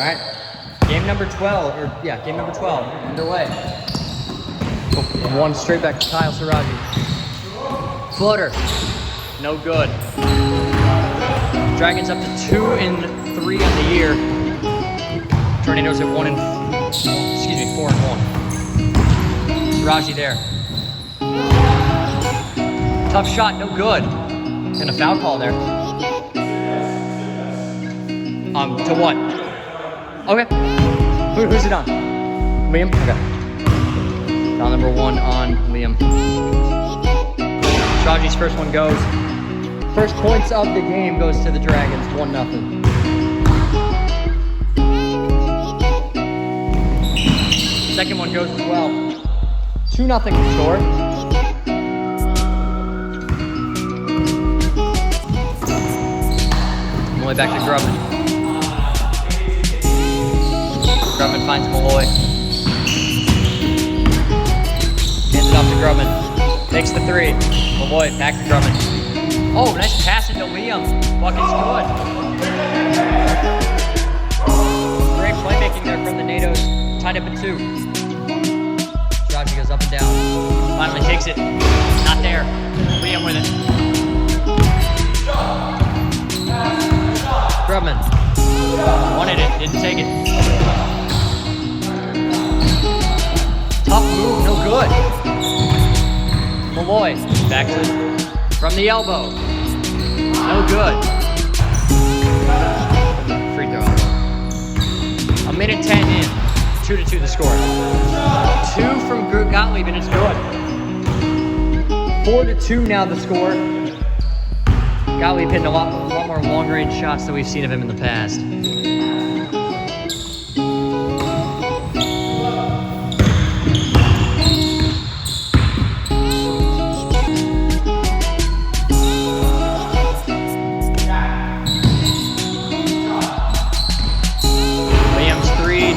right. Game number 12, game number 12, underway. One straight back to Kyle Siraji. Floater, no good. Dragons up to 2-3 on the year. Tornadoes at 4-1. Siraji there. Tough shot, no good. And a foul call there. To what? Okay. Who's it on? Liam? Okay. Foul number 1 on Liam. Siraji's first one goes. First points of the game goes to the Dragons, 1-0. Second one goes as well. 2-0 score. Malloy back to Grubman. Grubman finds Malloy. Hands it off to Grubman. Takes the 3. Malloy back to Grubman. Oh, nice pass into Liam. Bucket's good. Great playmaking there from the NATOs. Tied up at 2. Siraji goes up and down. Finally takes it. Not there. Liam with it. Grubman. Wanted it. Didn't take it. Tough move. No good. Malloy. Back to from the elbow. No good. Free throw. 1:10 in. 2-2 the score. 2 from Gottlieb and it's good. 4-2 now the score. Gottlieb hitting a lot more long-range shots than we've seen of him in the past.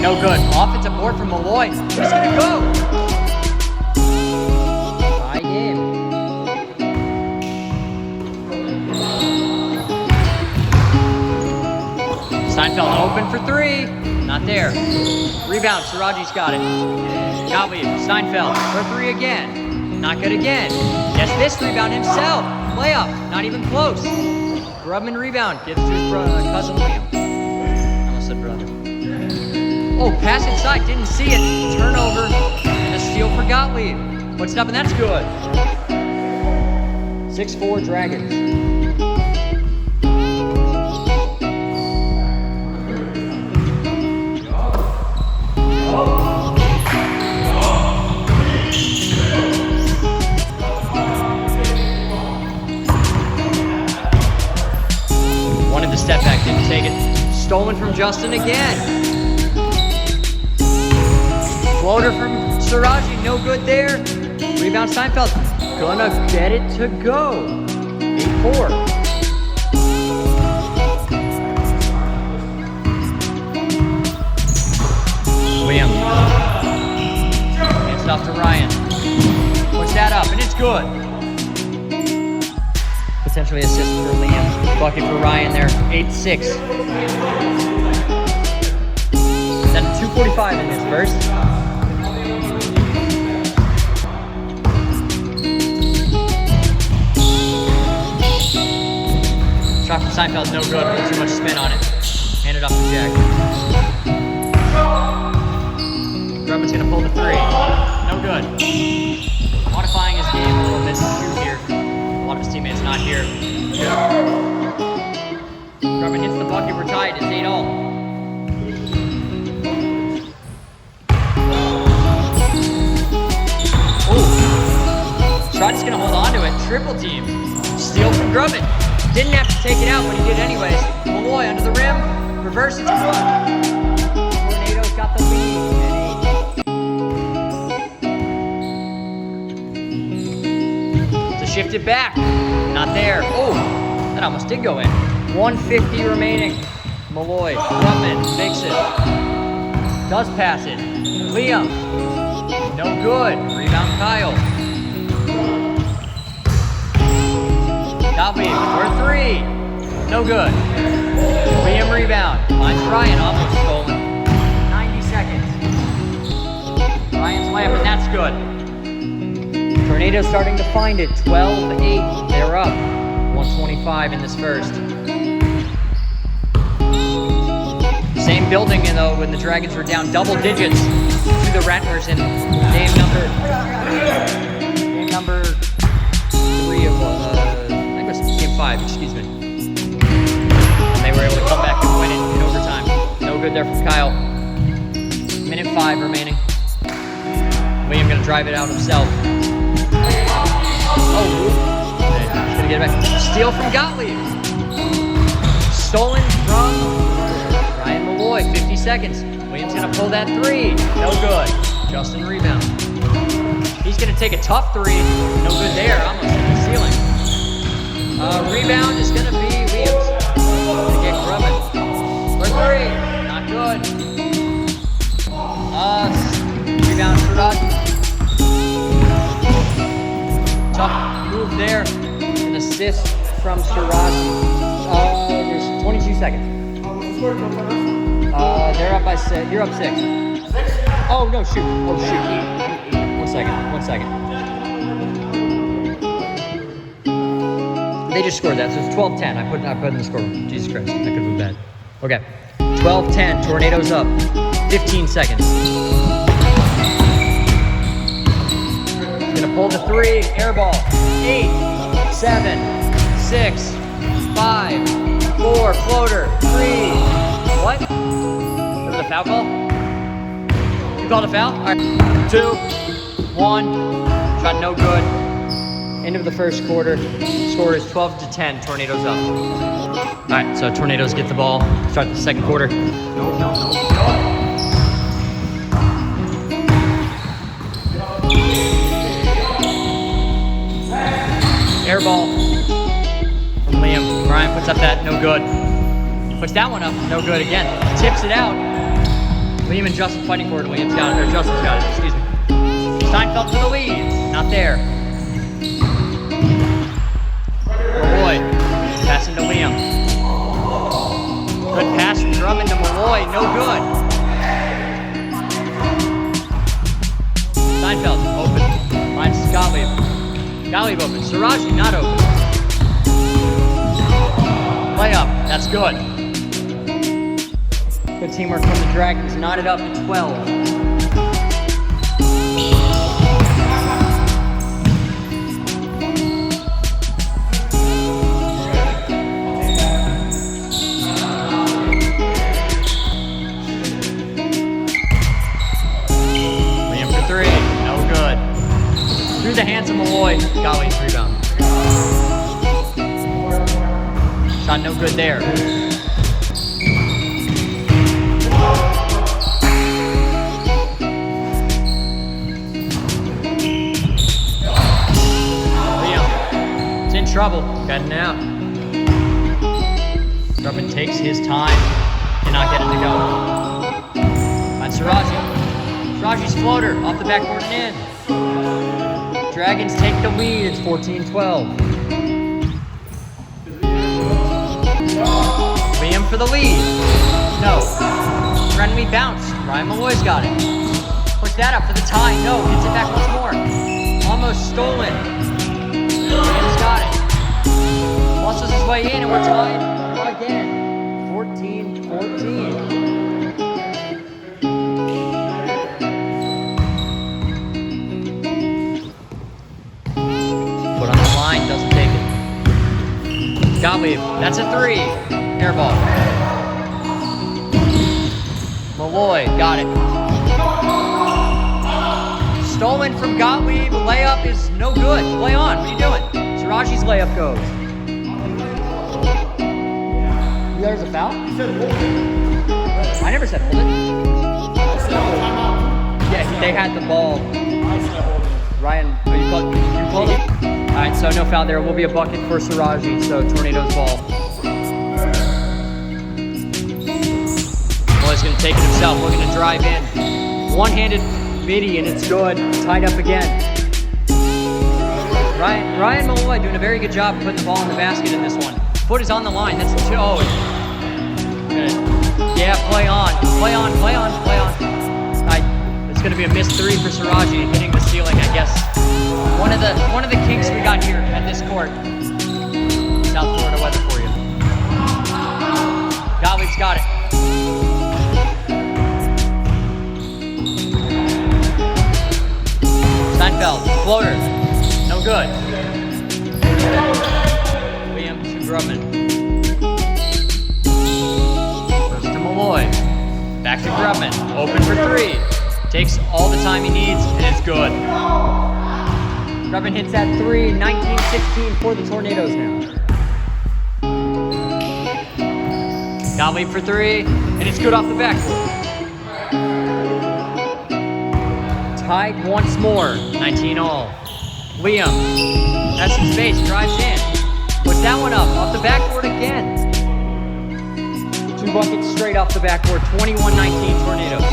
No good. Offensive board from Malloy. He's gonna go. Tie game. Steinfeld open for 3. Not there. Rebound. Siraji's got it. Gottlieb. Steinfeld for 3 again. Not good again. Gets this rebound himself. Layup. Not even close. Grubman rebound. Gives to his cousin Liam. I almost said brother. Oh, pass inside, didn't see it. Turnover, and a steal for Gottlieb. Puts it up, and that's good. 6-4 Dragons. Wanted the step back, didn't take it. Stolen from Justin again. Floater from Siraji, no good there. Rebound Steinfeld, gonna get it to go. 8-4. Liam. Hands it off to Ryan. Puts that up, and it's good. Potentially assist for Liam. Bucket for Ryan there, 8-6. Then 2:45 in this first. Shot from Steinfeld's no good, but too much spin on it. Hand it off to Jack. Grubman's gonna pull the 3. No good. Modifying his game a little bit to shoot here. A lot of his teammates not here. Grubman hits the bucket, we're tied, it's 8-all. Ooh. Siraji's gonna hold on to it, triple team. Steal from Grubman. Didn't have to take it out, but he did anyways. Malloy under the rim, reverse it's good. Tornadoes got the lead at 8. To shift it back, not there. Oh, that almost did go in. 1:50 remaining. Malloy, Grubman, makes it. Does pass it. Liam, no good. Rebound Kyle. Gottlieb for 3. No good. Liam rebound. Finds Ryan, almost stolen. good. Tornado's starting to find it. 12-8. They're up. 125 in this first. Same building, though, when the Dragons were down double digits to the Rattlers in game number 3 of, I think it was game 5, excuse me. And they were able to come back and win it in overtime. No good there from Kyle. Minute 5 remaining. William gonna drive it out himself. Oh, he's gonna get it back. Steal from Gottlieb. Stolen from Ryan Malloy, 50 seconds. Williams gonna pull that 3. No good. Justin rebound. He's gonna take a tough 3. No good there. Almost hit the ceiling. Rebound is gonna be Williams. Gonna get Grumman. For 3. Not good. Rebound for Rod. Tough move there. An assist from Shirazi. There's 22 seconds. They're up by 6. You're up 6. Oh, no, shoot. Oh, shoot. 8. 1 second. They just scored that, so it's 12-10. I put in the score. Jesus Christ, that could have been bad. Okay. 12-10. Tornadoes up. 15 seconds. Gonna pull the 3. Air ball. 8, 7, 6, 5, 4. Floater. 3. What? That was a foul call? You called a foul? All right. 2, 1. Shot no good. End of the first quarter. Score is 12-10. Tornadoes up. All right, so Tornadoes get the ball. Start the second quarter. Air ball from Liam. Brian puts up that, no good. Puts that one up, no good again. Tips it out. Liam and Justin fighting for it. Williams got it, or Justin's got it, excuse me. Steinfeld for the lead. Not there. Malloy passing to Liam. Good pass from Drummond to Malloy, no good. Steinfeld open. Finds Gottlieb. Gottlieb open. Siraji not open. Layup. That's good. Good teamwork from the Dragons. Knotted up at 12. William for 3. No good. Through the hands of Malloy. Gottlieb's rebound. Shot no good there. Liam. It's in trouble. Cutting out. Drummond takes his time. Cannot get it to go. On Siraji. Siraji's floater off the backboard and in. Dragons take the lead. It's 14-12. Liam for the lead. No. Friendly bounce. Ryan Malloy's got it. Puts that up for the tie. No. Gets it back once more. Almost stolen. Liam's got it. Muscles his way in and we're tied again. 14-14. Put on the line. Doesn't take it. Gottlieb. That's a 3. Air ball. Malloy, got it. Stolen from Gottlieb. Layup is no good. Play on. What are you doing? Siraji's layup goes. There's a foul? I never said hold it. Yeah, they had the ball. Ryan, oh, you called it? All right, so no foul there. Will be a bucket for Siraji. So Tornadoes ball. Malloy's going to take it himself. We're going to drive in. One-handed midi, and it's good. Tied up again. Ryan Malloy doing a very good job of putting the ball in the basket in this one. Foot is on the line. That's 2. Oh, good. Yeah, play on. It's going to be a missed 3 for Siraji, hitting the ceiling. like, I guess, one of the kinks we got here at this court. South Florida weather for you. Gottlieb's got it. Steinfeld, floater, no good. Liam to Grubman. Goes to Malloy. Back to Grubman, open for three. Takes all the time he needs, and it's good. Grubman hits that three, 19-16 for the Tornadoes now. Gottlieb for three, and it's good off the backboard. Tied once more, 19 all. Liam has some space, drives in. Puts that one up, off the backboard again. 2 buckets straight off the backboard, 21-19 Tornadoes.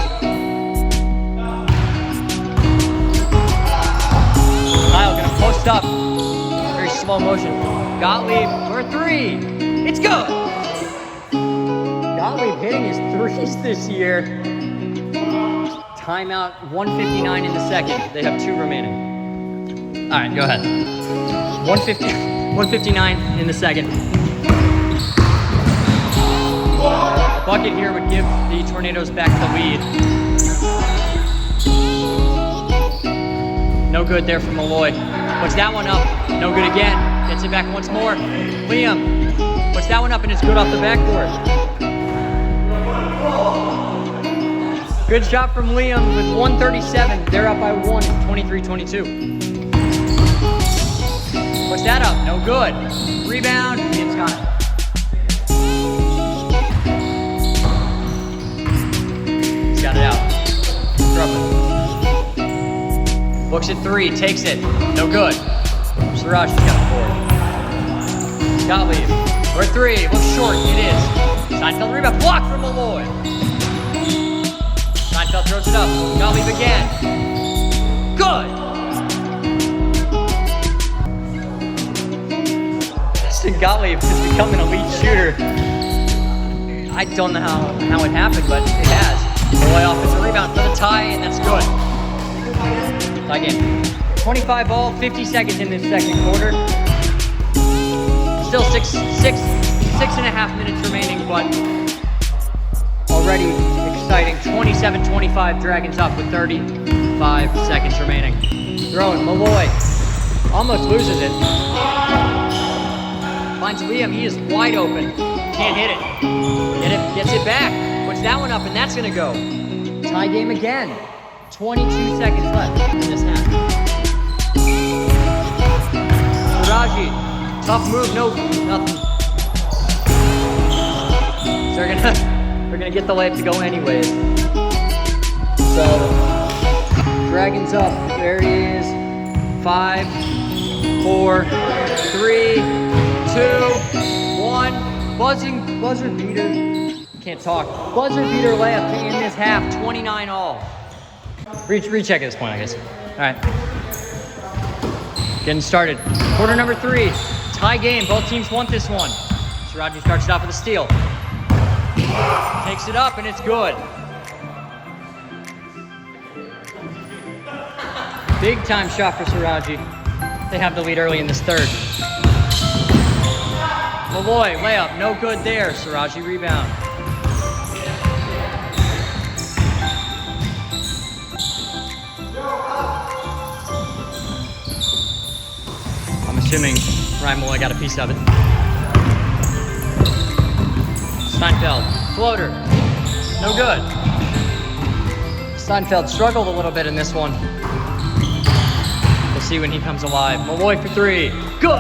Kyle gonna post up, very slow motion. Gottlieb for three, it's good. Gottlieb hitting his threes this year. Timeout, 1:59 in the second. They have 2 remaining. All right, go ahead. 1:59 in the second. A bucket here would give the Tornadoes back the lead. No good there from Malloy. Puts that one up, no good again. Gets it back once more. Liam puts that one up and it's good off the backboard. Good shot from Liam with 1:37. They're up by 1, 23-22. Puts that up, no good. Rebound, Liam's got it. He's got it out. Grubman. Looks at three, takes it, no good. Siraji's got a board. Gottlieb, for three, looks short, it is. Steinfeld rebound, blocked from Malloy. Steinfeld throws it up, Gottlieb again. Good! Justin Gottlieb has become an elite shooter. I don't know how it happened, but it has. Malloy offensive rebound for the tie, and that's good. Tie game. 25 ball, 50 seconds in this second quarter. Still six and a half minutes remaining, but already exciting. 27-25, Dragons up with 35 seconds remaining. Throwing, Malloy almost loses it. Finds Liam, he is wide open. Can't hit it. Gets it back. Puts that one up, and that's gonna go. Tie game again. 22 seconds left in this half. Siraji, tough move, no, nothing. So they're gonna get the layup to go anyways. So, Dragons up, there he is. 5, 4, 3, 2, 1. Buzzer beater. Can't talk. Buzzer beater layup to end this half, 29 all. Recheck at this point, I guess. All right. Getting started. Quarter number 3. Tie game. Both teams want this one. Siraji starts it off with a steal. Takes it up, and it's good. Big time shot for Siraji. They have the lead early in this third. Malloy, layup. No good there. Siraji rebound. Assuming Ryan Malloy got a piece of it. Steinfeld, floater, no good. Steinfeld struggled a little bit in this one. We'll see when he comes alive. Malloy for three, good!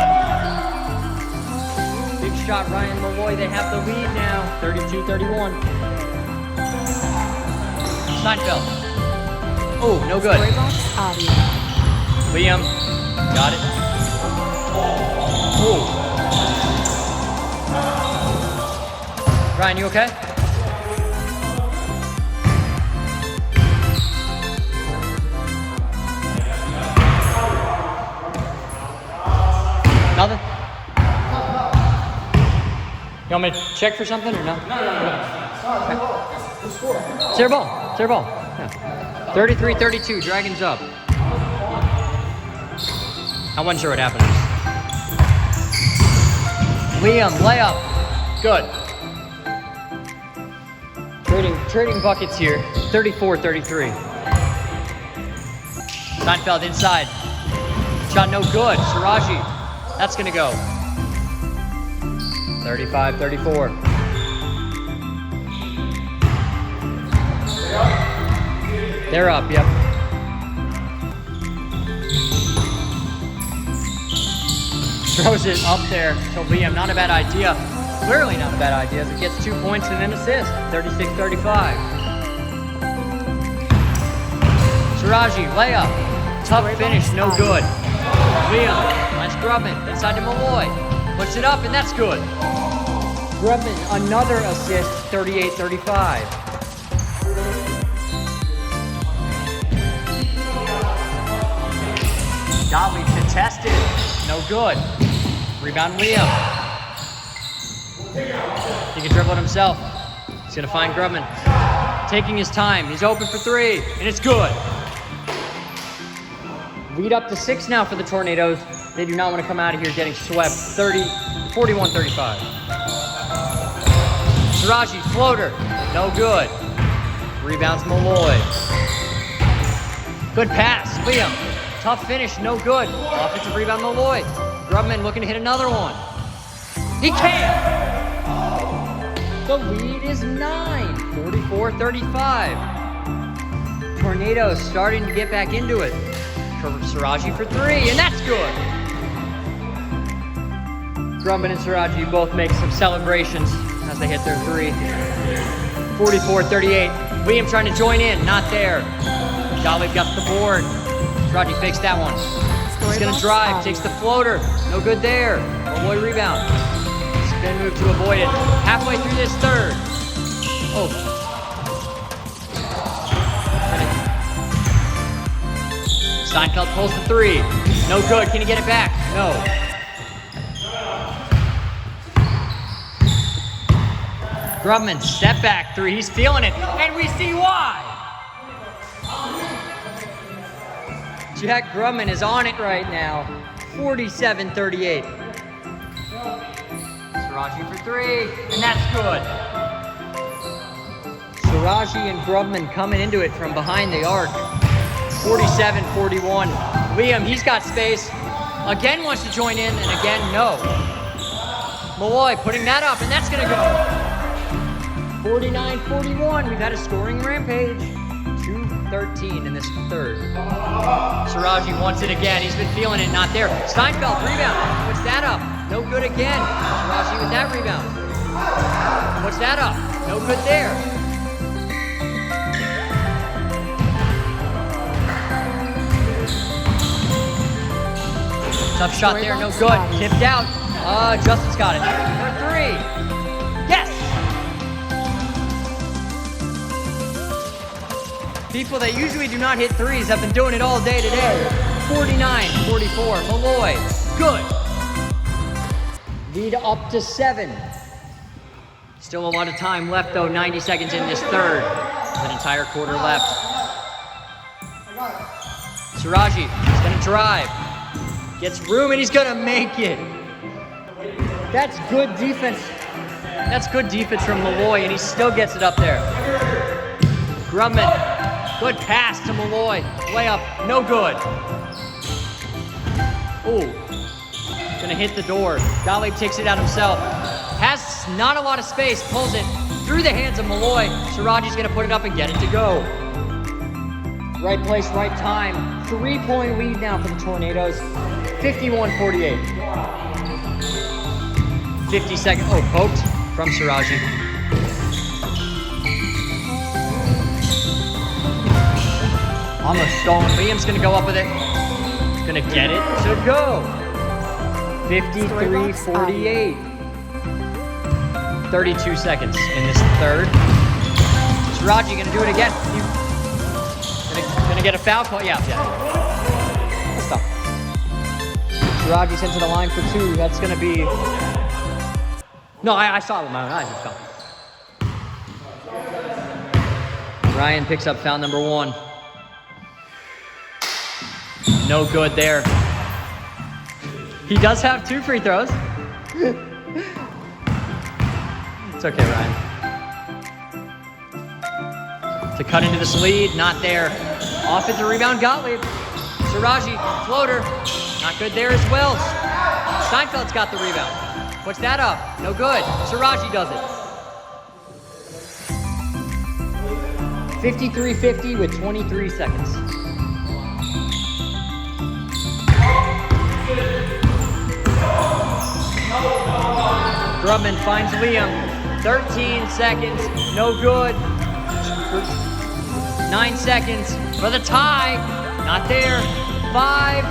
Big shot, Ryan Malloy, they have the lead now, 32-31. Steinfeld, oh, no good. Liam, got it. Ooh. Ryan, you okay? Nothing? You want me to check for something or no? No. Okay. It's their ball. Yeah. 33-32, Dragons up. I wasn't sure what happened. Liam, layup. Good. Trading buckets here. 34-33. Steinfeld inside. Shot no good. Siraji. That's gonna go. 35-34. They're up, yep. Throws it up there to Liam. Not a bad idea. Clearly not a bad idea as it gets 2 points and an assist. 36-35. Siraji, layup. Tough finish, no good. Liam, finds Grubman, inside to Malloy. Puts it up and that's good. Grubman, another assist, 38-35. Gottlieb contested, no good. Rebound Liam. He can dribble it himself. He's gonna find Grubman. Taking his time, he's open for three, and it's good. Lead up to 6 now for the Tornadoes. They do not want to come out of here getting swept. 41-35. Siraji, floater, no good. Rebounds Malloy. Good pass, Liam. Tough finish, no good. Offensive rebound Malloy. Grubman looking to hit another one. He can! The lead is 9, 44-35. Tornadoes starting to get back into it. Siraji for 3, and that's good. Grubman and Siraji both make some celebrations as they hit their 3. 44-38. Liam trying to join in, not there. Gottlieb got the board. Siraji fakes that one. He's gonna drive, takes the floater. No good there. Malloy rebound. Spin move to avoid it. Halfway through this third. Oh. Steinfeld pulls the 3. No good. Can he get it back? No. Grubman, step back 3. He's feeling it, and we see why. Jack Grubman is on it right now. 47-38. Siraji for 3, and that's good. Siraji and Grubman coming into it from behind the arc. 47-41. Liam, he's got space. Again wants to join in, and again, no. Malloy putting that up, and that's gonna go. 49-41. We've had a scoring rampage. 2:13 in this third. Siraji wants it again. He's been feeling it, not there. Steinfeld, rebound. Puts that up. No good again. Siraji with that rebound. Puts that up. No good there. Tough shot there, no good. Tipped out. Justin's got it. For 3. Yes! People that usually do not hit 3s have been doing it all day today. 49-44. Malloy. Good. Lead up to 7. Still a lot of time left though. 90 seconds in this third. An entire quarter left. Siraji is going to drive. Gets room and he's gonna make it. That's good defense. That's good defense from Malloy, and he still gets it up there. Grubman, good pass to Malloy. Layup, no good. Ooh, gonna hit the door. Gottlieb takes it out himself. Has not a lot of space, pulls it through the hands of Malloy. Siraji's gonna put it up and get it to go. Right place, right time. 3-point lead now for the Tornadoes. 51-48. 50 seconds. Oh, poked from Siraji. Almost stolen. Liam's gonna go up with it. Gonna get it to go. 53-48. 32 seconds in this third. Siraji gonna do it again. Gonna get a foul call. Yeah. That's tough. Siraji's into the line for 2. That's gonna be. No, I saw it with my own eyes. It's foul. Ryan picks up foul number 1. No good there. He does have 2 free throws. It's okay, Ryan. To cut into this lead, not there. Offensive rebound, Gottlieb. Siraji, floater, not good there as well. Steinfeld's got the rebound. Puts that up, no good. Siraji does it. 53-50 with 23 seconds. Grubman finds Liam. 13 seconds, no good. 9 seconds for the tie. Not there. 5,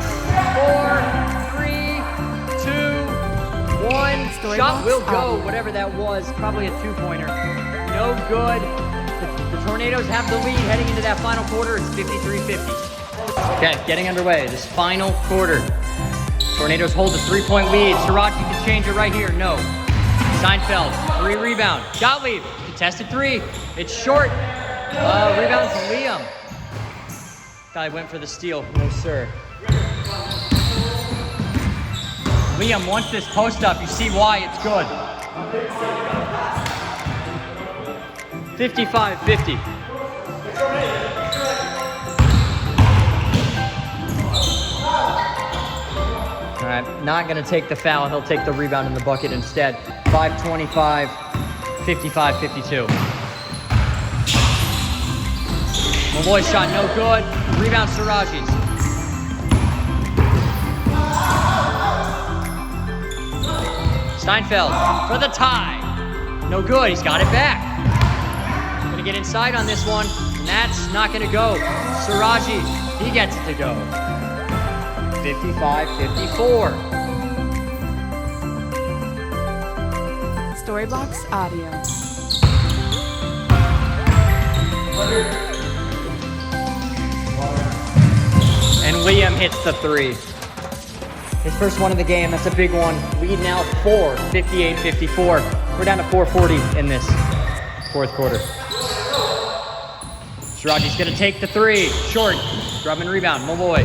4, 3, 2, 1. Shot will go, whatever that was. Probably a 2-pointer. No good. The Tornadoes have the lead heading into that final quarter. It's 53-50. Okay, getting underway. This final quarter. Tornadoes hold a 3-point lead. Siraji can change it right here. No. Steinfeld, 3 rebound. Gottlieb, contested 3. It's short. Rebound to Liam. Guy went for the steal. No, sir. Liam wants this post up. You see why it's good. 55-50. All right, not going to take the foul. He'll take the rebound in the bucket instead. 5:25, 55-52. Malloy's shot no good. Rebound Siraji's. Steinfeld for the tie. No good. He's got it back. Gonna get inside on this one. And that's not gonna go. Siraji, he gets it to go. 55-54. Storybox Audio. And Liam hits the 3. His first one of the game. That's a big one. Lead now 4, 58-54. We're down to 4:40 in this 4th quarter. Siraji's gonna take the 3. Short. Grubman rebound. Malloy.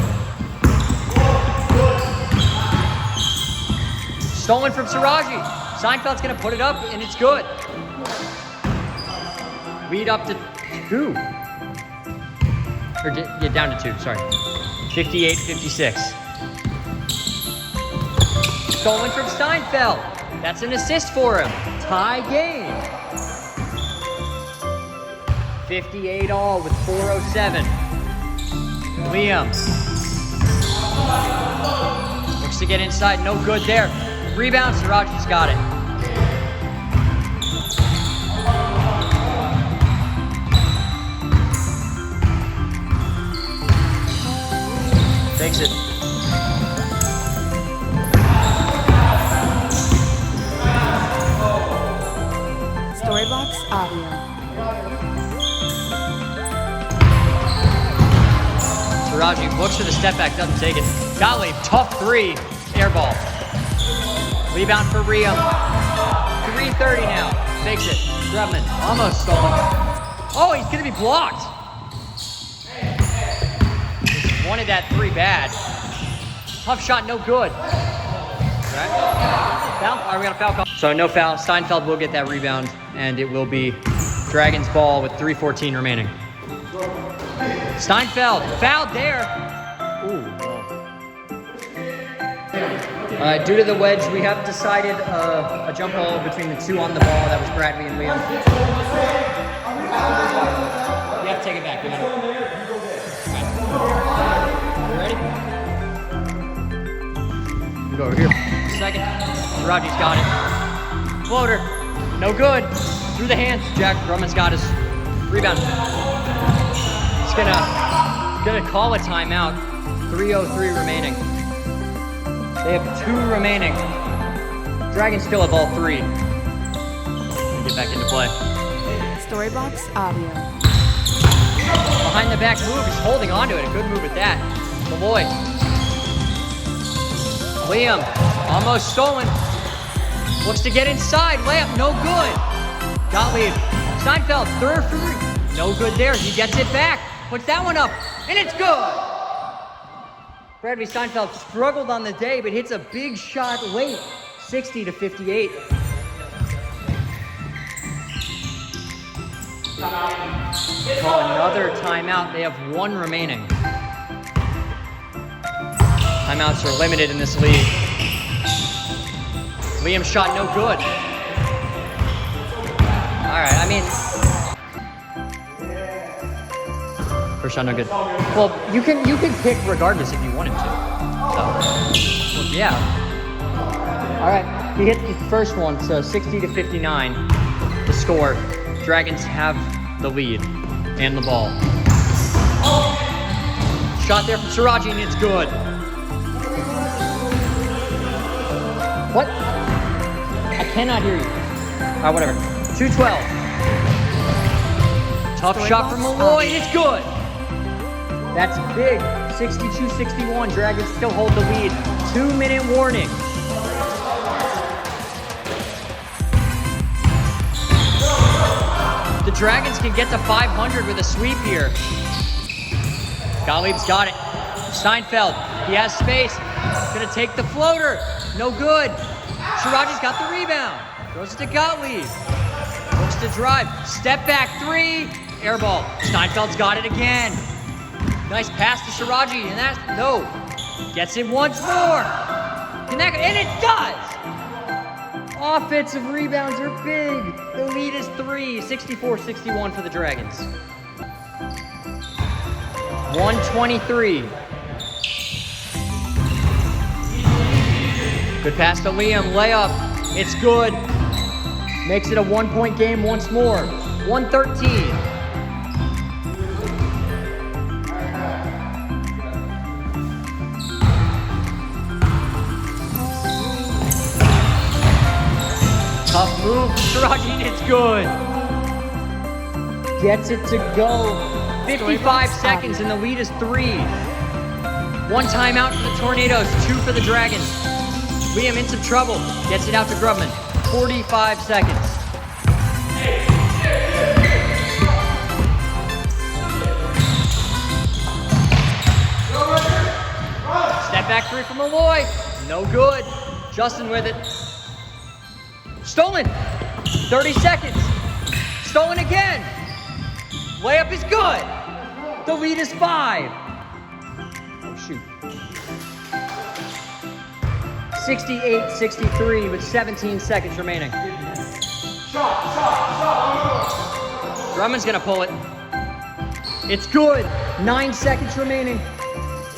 Stolen from Siraji. Steinfeld's gonna put it up, and it's good. Lead up to 2. Or get down to 2, sorry. 58-56. Stolen from Steinfeld. That's an assist for him. Tie game. 58 all with 4:07. Liam. Looks to get inside, no good there. Rebound, Siraji's got it. Takes it. Storybox Audio. Siraji looks for the step back, doesn't take it. Gottlieb, tough 3, air ball. Rebound for Liam. 3:30 now. Fakes it. Grubman almost stolen. Oh, he's gonna be blocked. Just wanted that 3 bad. Tough shot, no good. Right. Foul? All right, we got a foul call. So no foul. Steinfeld will get that rebound, and it will be Dragons ball with 3:14 remaining. Steinfeld fouled there. Ooh. Due to the wedge, we have decided a jump ball between the 2 on the ball. That was Bradley and Liam. We have to take it back. We got it. Right. You ready? Go over here. Second. Siraji's got it. Floater. No good. Through the hands. Jack Grubman's got his rebound. He's gonna call a timeout. 3:03 remaining. They have 2 remaining. Dragons still have all 3. Get back into play. Storybox Audio. Behind the back move, he's holding on to it. A good move at that. Malloy. Liam, almost stolen. Looks to get inside. Layup, no good. Gottlieb. Steinfeld, 3rd for 3. No good there. He gets it back. Puts that one up, and it's good. Bradley Steinfeld struggled on the day, but hits a big shot late, 60-58. Call another timeout. They have 1 remaining. Timeouts are limited in this league. Liam's shot no good. All right, I mean, first shot no good. Well, you can pick regardless if you wanted to. So, well, yeah. All right, he hit the first one, so 60-59. The score. Dragons have the lead and the ball. Shot there from Siraji, and it's good. What? I cannot hear you. All right, whatever. 2-12. Tough shot from Malloy, and it's good. That's big. 62-61. Dragons still hold the lead. 2-minute warning. The Dragons can get to 500 with a sweep here. Gottlieb's got it. Steinfeld, he has space. Gonna take the floater. No good. Shiraji's got the rebound. Throws it to Gottlieb. Looks to drive. Step back 3. Air ball. Steinfeld's got it again. Nice pass to Shiraji, and that's no. Gets it once more. And it does. Offensive rebounds are big. The lead is 3, 64-61 for the Dragons. 1:23. Good pass to Liam, layup. It's good. Makes it a 1-point game once more. 1:13. Tough move, Shiraji, it's good. Gets it to go. 55 seconds and the lead is 3. 1 timeout for the Tornadoes, 2 for the Dragons. Liam in some trouble, gets it out to Grubman. 45 seconds. Step back 3 from Malloy, no good. Justin with it. Stolen, 30 seconds. Stolen again. Layup is good. The lead is 5. Oh, shoot. 68-63 with 17 seconds remaining. Drummond's gonna pull it. It's good. 9 seconds remaining.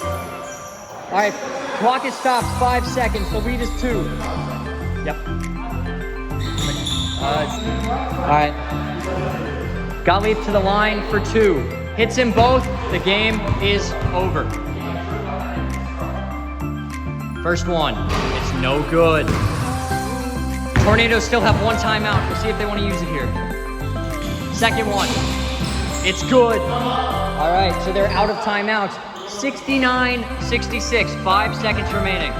All right, clock is stopped. 5 seconds. The lead is 2. Yep. All right. Gottlieb to the line for 2. Hits him both. The game is over. First one. It's no good. Tornadoes still have 1 timeout. We'll see if they want to use it here. Second one. It's good. All right, so they're out of timeouts. 69-66. 5 seconds remaining.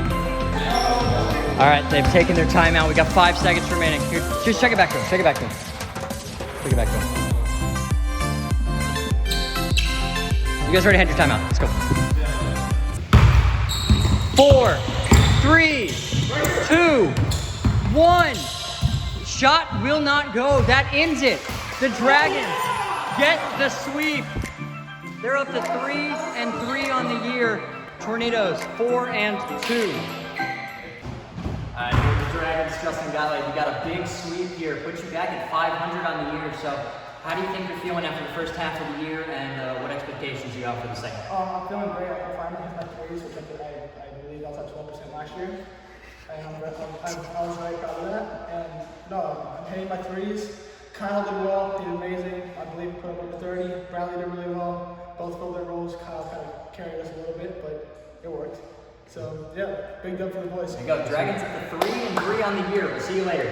All right, they've taken their timeout. We got 5 seconds remaining. Here, just check it back to him. Check it back to him. Check it back to him. You guys already had your timeout. Let's go. 4, 3, 2, 1. Shot will not go. That ends it. The Dragons get the sweep. They're up to 3-3 on the year. Tornadoes 4-2. The Dragons, Justin Gottlieb, you got a big sweep here. Puts you back at 500 on the year. So how do you think you're feeling after the first half of the year, and what expectations you have for the second? I'm feeling great. I'm finally hitting my threes, which I believe I was at 12% last year. And I was very proud of that. And no, I'm hitting my threes. Kyle did well, did amazing. I believe he put up over 30. Bradley did really well. Both filled their roles. Kyle kind of carried us a little bit, but it worked. So yeah, big dub for the boys. There you go. Dragons at the 3-3 on the year. We'll see you later.